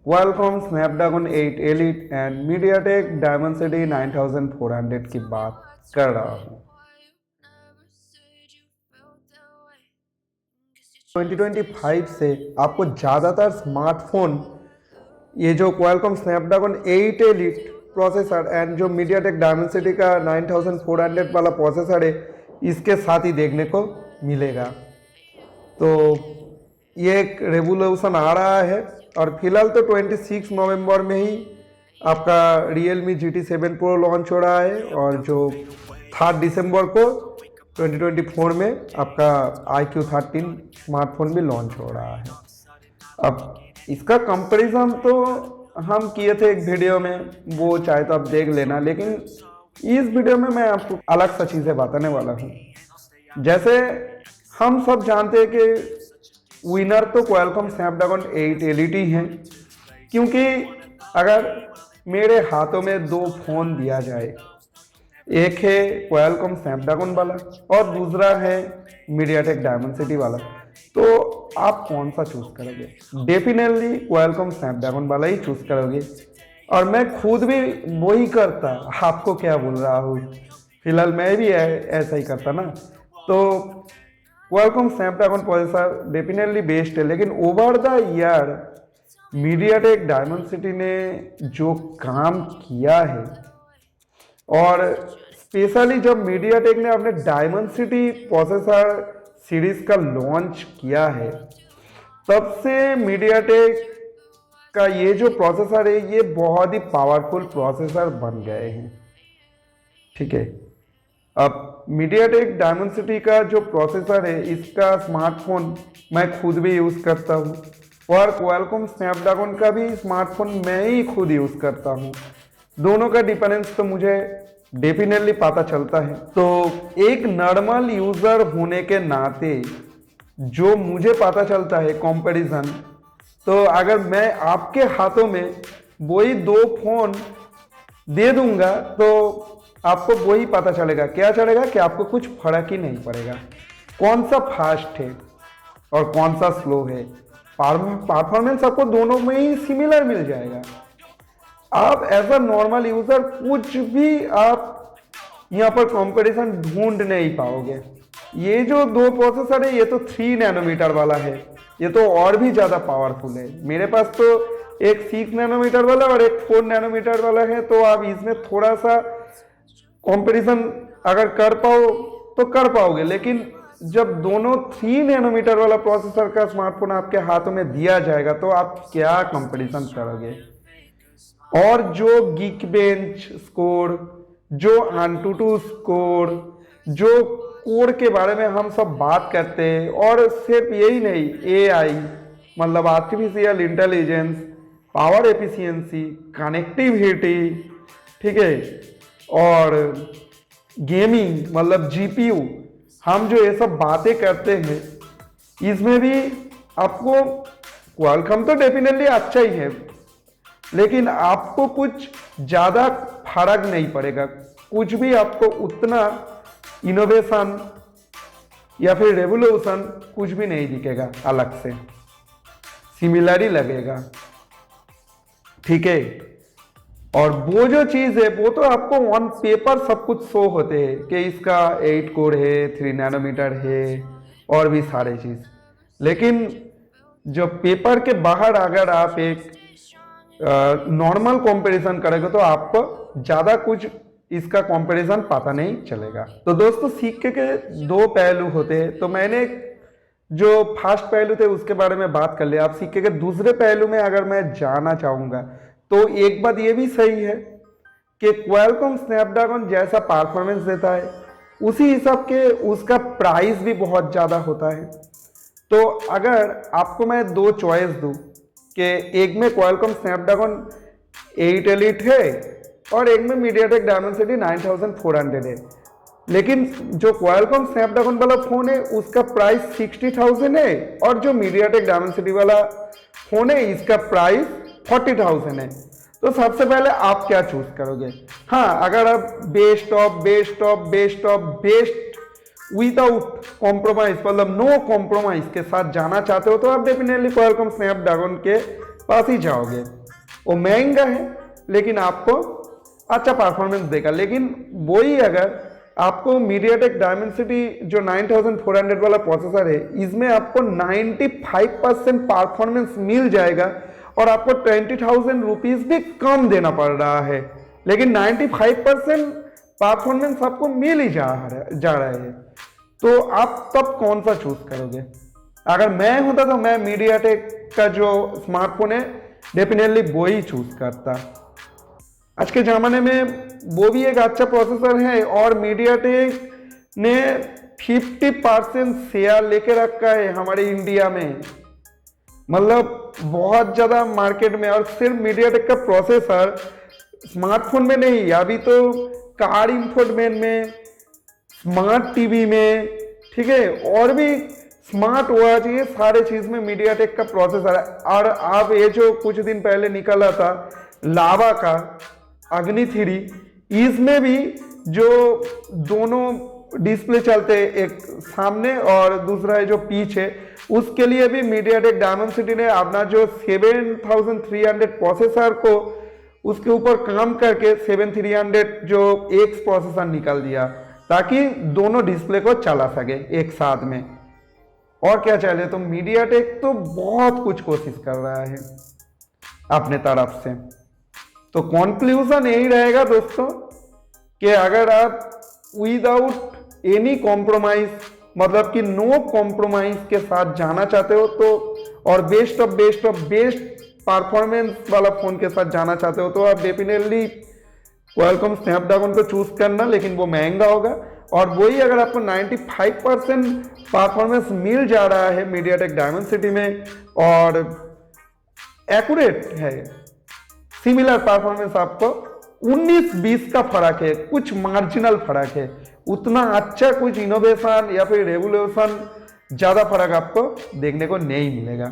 Qualcomm Snapdragon 8 elite and MediaTek Dimensity 9400 की बात कर रहा हूँ। 2025 से आपको ज़्यादातर स्मार्टफोन ये जो Qualcomm Snapdragon 8 elite processor and जो मीडियाटेक डायमेंसिटी का 9400 वाला प्रोसेसर है, इसके साथ ही देखने को मिलेगा। तो ये एक रेवोल्यूशन आ रहा है और फिलहाल तो 26 नवंबर में ही आपका Realme GT7 Pro लॉन्च हो रहा है और जो 3 दिसंबर को 2024 में आपका iQ13 स्मार्टफोन भी लॉन्च हो रहा है। अब इसका कंपैरिजन तो हम किए थे एक वीडियो में, वो चाहे तो आप देख लेना, लेकिन इस वीडियो में मैं आपको अलग सा चीज़ें बताने वाला हूँ। जैसे हम सब जानते हैं कि विनर तो क्वालकॉम स्नैपड्रैगन 8 एलिट ही है, क्योंकि अगर मेरे हाथों में दो फ़ोन दिया जाए, एक है क्वालकॉम स्नैपड्रैगन वाला और दूसरा है मीडियाटेक डायमेंसिटी वाला, तो आप कौन सा चूज़ करोगे? डेफिनेटली क्वालकॉम स्नैपड्रैगन वाला ही चूज़ करोगे और मैं खुद भी वही करता। आपको क्या बोल रहा हूँ, फिलहाल मैं भी ऐसा ही करता ना। तो Qualcomm Snapdragon processor definitely best है, लेकिन over the year MediaTek Dimensity ने जो काम किया है, और स्पेशली जब मीडियाटेक ने अपने डायमेंसिटी प्रोसेसर सीरीज का लॉन्च किया है, तब से मीडियाटेक का ये जो प्रोसेसर है ये बहुत ही पावरफुल प्रोसेसर बन गए हैं। ठीक है, अब मीडियाटेक डायमेंसिटी का जो प्रोसेसर है, इसका स्मार्टफोन मैं खुद भी यूज़ करता हूँ और क्वालकॉम स्नैपड्रैगन का भी स्मार्टफोन मैं ही खुद यूज़ करता हूँ। दोनों का डिफरेंस तो मुझे डेफिनेटली पता चलता है। तो एक नॉर्मल यूज़र होने के नाते जो मुझे पता चलता है कंपैरिजन, तो अगर मैं आपके हाथों में वही दो फोन दे दूंगा तो आपको वही पता चलेगा, क्या चलेगा कि आपको कुछ फर्क ही नहीं पड़ेगा कौन सा फास्ट है और कौन सा स्लो है। परफॉर्मेंस आपको दोनों में ही सिमिलर मिल जाएगा। आप एज अ नॉर्मल यूजर कुछ भी आप यहाँ पर कंपैरिजन ढूंढ नहीं पाओगे। ये जो दो प्रोसेसर है, ये तो 3 नैनोमीटर वाला है, ये तो और भी ज़्यादा पावरफुल है। मेरे पास तो एक 6 नैनोमीटर वाला और एक 4 नैनोमीटर वाला है, तो आप इसमें थोड़ा सा कंपैरिजन अगर कर पाओ तो कर पाओगे, लेकिन जब दोनों 3 नैनोमीटर वाला प्रोसेसर का स्मार्टफोन आपके हाथों में दिया जाएगा तो आप क्या कंपैरिजन करोगे। और जो Geekbench स्कोर, जो AnTuTu स्कोर, जो कोड के बारे में हम सब बात करते हैं, और सिर्फ यही नहीं, AI मतलब artificial intelligence, power efficiency, connectivity, ठीक है, और गेमिंग मतलब GPU, हम जो ये सब बातें करते हैं, इसमें भी आपको क्वालकॉम तो डेफिनेटली अच्छा ही है, लेकिन आपको कुछ ज़्यादा फर्क नहीं पड़ेगा। कुछ भी आपको उतना इनोवेशन या फिर रेवोल्यूशन कुछ भी नहीं दिखेगा, अलग से सिमिलर ही लगेगा। ठीक है, और वो जो चीज़ है वो तो आपको ऑन पेपर सब कुछ शो होते हैं कि इसका 8 कोर है, 3 नैनोमीटर है और भी सारे चीज़, लेकिन जो पेपर के बाहर अगर आप एक नॉर्मल कंपैरिजन करेंगे तो आपको ज़्यादा कुछ इसका कंपैरिजन पता नहीं चलेगा। तो दोस्तों, सिक्के के दो पहलू होते हैं, तो मैंने जो फर्स्ट पहलू थे उसके बारे में बात कर लिया। अब सिक्के के दूसरे पहलू में अगर मैं जाना चाहूँगा तो एक बात ये भी सही है कि क्वालकॉम स्नैपड्रैगन जैसा परफॉर्मेंस देता है उसी हिसाब के उसका प्राइस भी बहुत ज़्यादा होता है। तो अगर आपको मैं दो चॉइस दूँ कि एक में क्वालकॉम स्नैपड्रैगन 8 एलिट है और एक में मीडियाटेक डायमेंसिटी 9400 है, लेकिन जो क्वालकॉम स्नैपड्रैगन वाला फ़ोन है उसका प्राइस 60,000 है और जो मीडियाटेक डायमेंसिटी वाला फ़ोन है इसका प्राइस 40,000 है। तो सबसे पहले आप क्या चूज करोगे? हाँ, अगर आप बेस्ट विदाउट कॉम्प्रोमाइज मतलब नो कॉम्प्रोमाइज के साथ जाना चाहते हो तो आप डेफिनेटली क्वालकॉम स्नैपड्रैगन के पास ही जाओगे। वो महंगा है लेकिन आपको अच्छा परफॉर्मेंस देगा। लेकिन वही अगर आपको मीडियाटेक डायमेंसिटी जो 9400 वाला प्रोसेसर है, इसमें आपको 95% परफॉर्मेंस मिल जाएगा और आपको 20,000 रुपीज भी कम देना पड़ रहा है, लेकिन 95% परफॉर्मेंस आपको मिल ही जा रहा है। तो आप तब कौन सा चूज करोगे? अगर मैं होता तो मैं मीडियाटेक का जो स्मार्टफोन है डेफिनेटली वो ही चूज करता। आज के ज़माने में वो भी एक अच्छा प्रोसेसर है और मीडियाटेक ने 50% शेयर लेके रखा है हमारे इंडिया में, मतलब बहुत ज़्यादा मार्केट में। और सिर्फ मीडियाटेक का प्रोसेसर स्मार्टफोन में नहीं, अभी तो कार इंफोटेनमेंट में, स्मार्ट टीवी में, ठीक है, और भी स्मार्ट वॉच, ये सारे चीज़ में मीडियाटेक का प्रोसेसर है। और आप ये जो कुछ दिन पहले निकला था लावा का अग्नि 3, इसमें भी जो दोनों डिस्प्ले चलते हैं, एक सामने और दूसरा है जो पीछे, उसके लिए भी मीडियाटेक डायमेंसिटी ने अपना जो 7300 प्रोसेसर को उसके ऊपर काम करके 7300 जो एक्स प्रोसेसर निकाल दिया ताकि दोनों डिस्प्ले को चला सके एक साथ में। और क्या चाहिए? तो मीडियाटेक तो बहुत कुछ कोशिश कर रहा है अपने तरफ से। तो कंक्लूजन यही रहेगा दोस्तों कि अगर आप विदाउट एनी कॉम्प्रोमाइज, मतलब कि नो कॉम्प्रोमाइज के साथ जाना चाहते हो तो, और बेस्ट ऑफ बेस्ट परफॉर्मेंस वाला फोन के साथ जाना चाहते हो तो आप डेफिनेटली क्वालकॉम स्नैपड्रैगन को चूज करना, लेकिन वो महंगा होगा। और वही अगर आपको 95% परफॉर्मेंस मिल जा रहा है मीडियाटेक डायमेंसिटी में और एक्यूरेट है, सिमिलर परफॉर्मेंस, आपको 19-20 का फर्क है, कुछ मार्जिनल फर्क है, उतना अच्छा कुछ इनोवेशन या फिर रेवोल्यूशन ज़्यादा फर्क आपको देखने को नहीं मिलेगा।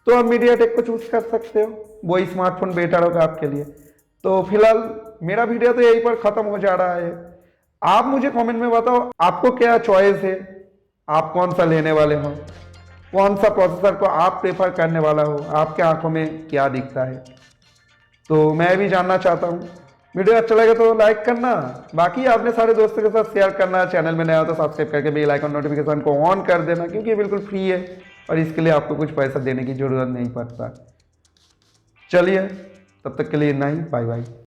तो आप मीडियाटेक को चूज कर सकते हो, वही स्मार्टफोन बेटर होगा आपके लिए। तो फिलहाल मेरा वीडियो तो यहीं पर ख़त्म हो जा रहा है। आप मुझे कमेंट में बताओ आपको क्या चॉइस है, आप कौन सा लेने वाले हो, कौन सा प्रोसेसर को आप प्रेफर करने वाला हो, आपके आंखों में क्या दिखता है, तो मैं भी जानना चाहता हूँ। वीडियो अच्छा लगे तो लाइक करना, बाकी अपने सारे दोस्तों के साथ शेयर करना। चैनल में नया हो तो सब्सक्राइब करके बेल आइकन नोटिफिकेशन को ऑन कर देना, क्योंकि ये बिल्कुल फ्री है और इसके लिए आपको कुछ पैसा देने की जरूरत नहीं पड़ता। चलिए तब तक के लिए इतना ही, बाय बाय।